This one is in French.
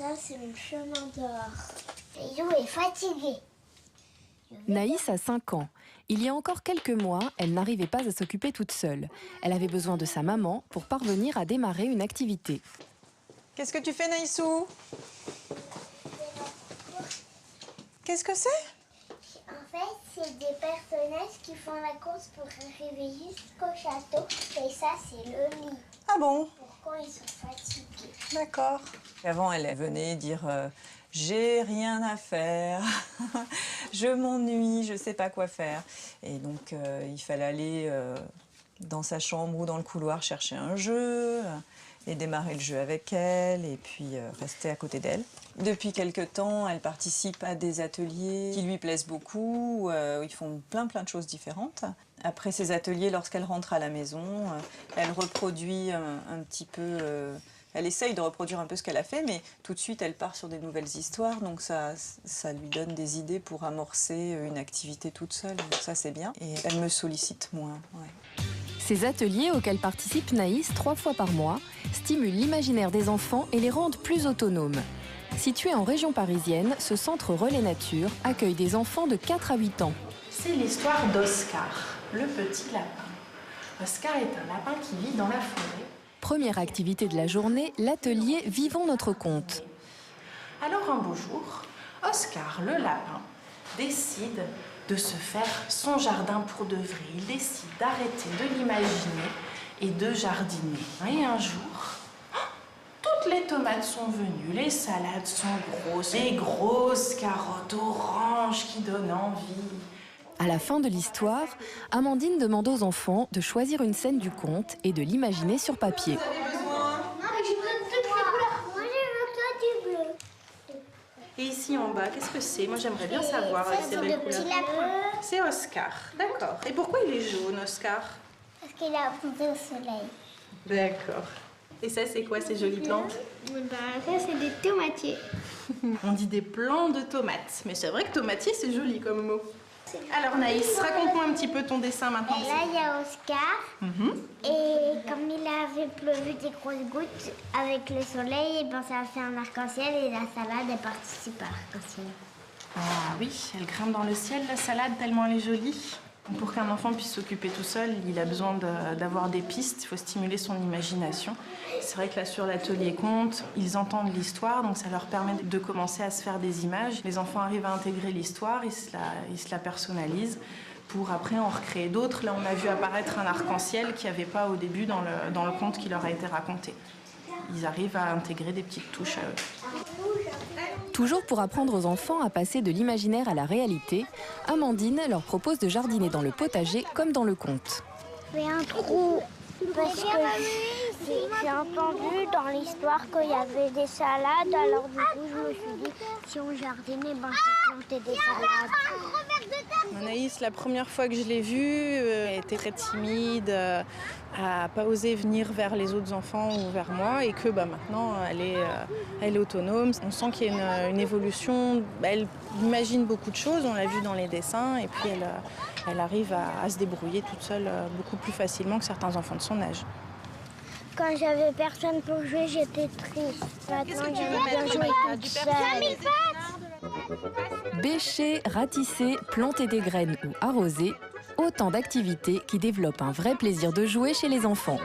Ça, c'est mon chemin d'or. Naïs est fatiguée. Naïs a 5 ans. Il y a encore quelques mois, elle n'arrivait pas à s'occuper toute seule. Elle avait besoin de sa maman pour parvenir à démarrer une activité. Qu'est-ce que tu fais, Naïsou? Qu'est-ce que c'est? En fait, c'est des personnages qui font la course pour arriver jusqu'au château. Et ça, c'est le lit. Ah bon? Pour quand ils sont fatigués. D'accord. Avant, elle venait dire j'ai rien à faire, je m'ennuie, je sais pas quoi faire. Et donc, il fallait aller dans sa chambre ou dans le couloir chercher un jeu et démarrer le jeu avec elle et puis rester à côté d'elle. Depuis quelque temps, elle participe à des ateliers qui lui plaisent beaucoup, où ils font plein de choses différentes. Après ces ateliers, lorsqu'elle rentre à la maison, elle reproduit un petit peu... Elle essaye de reproduire un peu ce qu'elle a fait, mais tout de suite, elle part sur des nouvelles histoires. Donc ça lui donne des idées pour amorcer une activité toute seule. Donc ça, c'est bien. Et elle me sollicite moins. Ouais. Ces ateliers auxquels participe Naïs 3 fois par mois stimulent l'imaginaire des enfants et les rendent plus autonomes. Situé en région parisienne, ce centre Relais Nature accueille des enfants de 4 à 8 ans. C'est l'histoire d'Oscar, le petit lapin. Oscar est un lapin qui vit dans la forêt. Première activité de la journée, l'atelier Vivons notre conte. Alors un beau jour, Oscar, le lapin, décide de se faire son jardin pour de vrai. Il décide d'arrêter de l'imaginer et de jardiner. Et un jour, toutes les tomates sont venues, les salades sont grosses, les grosses carottes oranges qui donnent envie. À la fin de l'histoire, Amandine demande aux enfants de choisir une scène du conte et de l'imaginer sur papier. Et ici en bas, qu'est-ce que c'est? Moi j'aimerais bien savoir avec ces belles couleurs. C'est Oscar, d'accord. Et pourquoi il est jaune, Oscar? Parce qu'il a appris au soleil. D'accord. Et ça c'est quoi ces jolies plantes? Ça, c'est des tomatiers. On dit des plants de tomates, mais c'est vrai que tomatier c'est joli comme mot. Alors Naïs, raconte-moi un petit peu ton dessin maintenant. Et là, il y a Oscar. Et comme il avait pleuvu des grosses gouttes avec le soleil, et ben, ça a fait un arc-en-ciel et la salade, elle participe à l'arc-en-ciel. Ah oui, elle grimpe dans le ciel la salade tellement elle est jolie. Pour qu'un enfant puisse s'occuper tout seul, il a besoin d'avoir des pistes, il faut stimuler son imagination. C'est vrai que là sur l'atelier conte, ils entendent l'histoire, donc ça leur permet de commencer à se faire des images. Les enfants arrivent à intégrer l'histoire, ils se la personnalisent pour après en recréer d'autres. Là on a vu apparaître un arc-en-ciel qu'il n'y avait pas au début dans le conte qui leur a été raconté. Ils arrivent à intégrer des petites touches à eux. Toujours pour apprendre aux enfants à passer de l'imaginaire à la réalité, Amandine leur propose de jardiner dans le potager comme dans le conte. Je fais un trou parce que j'ai entendu dans l'histoire qu'il y avait des salades, alors du coup je me suis dit si on jardinait, ben je vais planter des salades. Anaïs, la première fois que je l'ai vue, elle était très timide, à pas oser venir vers les autres enfants ou vers moi, et que maintenant elle est autonome. On sent qu'il y a une évolution. Elle imagine beaucoup de choses, on l'a vu dans les dessins, et puis elle arrive à se débrouiller toute seule beaucoup plus facilement que certains enfants de son âge. Quand j'avais personne pour jouer, j'étais triste. Maintenant, j'aime bien jouer toute seule. Bêcher, ratisser, planter des graines ou arroser, autant d'activités qui développent un vrai plaisir de jouer chez les enfants.